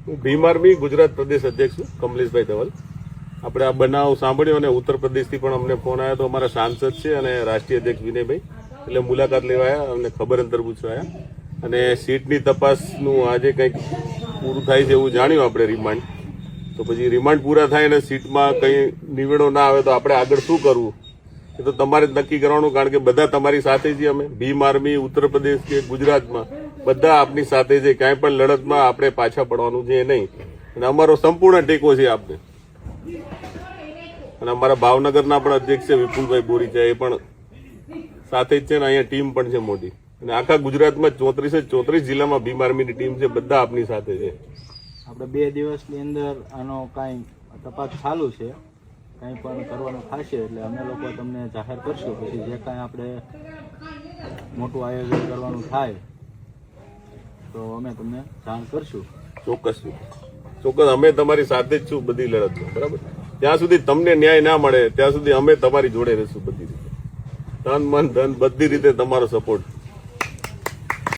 હું ભીમ આર્મી ગુજરાત પ્રદેશ અધ્યક્ષ છું કમલેશભાઈ ધવલ. આપણે આ બનાવ સાંભળ્યો અને ઉત્તર પ્રદેશથી પણ અમને ફોન આવ્યો. તો અમારા સાંસદ છે અને રાષ્ટ્રીય અધ્યક્ષ વિનયભાઈ, એટલે મુલાકાત લેવા આવ્યા, અમને ખબર અંતર પૂછવા આવ્યા અને સીટની તપાસનું આજે કંઈક પૂરું થાય છે એવું જાણ્યું આપણે રિમાન્ડ. તો પછી રિમાન્ડ પૂરા થાય અને સીટમાં કંઈ નિવેડો ના આવે તો આપણે આગળ શું કરવું એ તો તમારે જ નક્કી કરવાનું, કારણ કે બધા તમારી સાથે છીએ. અમે ભીમ આર્મી ઉત્તર પ્રદેશ કે ગુજરાતમાં બધા આપની સાથે છે. ક્યાંય પણ લડતમાં આપણે પાછા પડવાનું છે નહીં અને અમારો સંપૂર્ણ ટેકો છે આપને. અને અમારા ભાવનગરના પણ અધ્યક્ષ છે વિપુલભાઈ બોરીચા, એ પણ સાથે જ છે ને અહીંયા ટીમ પણ છે મોટી. અને આખા ગુજરાતમાં 34 જિલ્લામાં ભીમ આર્મીની ટીમ છે, બધા આપની સાથે છે. આપણે 2 દિવસની અંદર આનો કાંઈ તપાસ ચાલુ છે, કંઈ પણ કરવાનું થશે એટલે અમે લોકો તમને જાહેર કરશું. પછી જે કાંઈ આપણે મોટું આયોજન કરવાનું થાય તો અમે તમને જાણ કરશું. ચોક્કસ અમે તમારી સાથે જ છું બધી લડતમાં, બરાબર. ત્યાં સુધી તમને ન્યાય ના મળે ત્યાં સુધી અમે તમારી જોડે રહીશું બધી રીતે, તન મન ધન બધી રીતે તમારો સપોર્ટ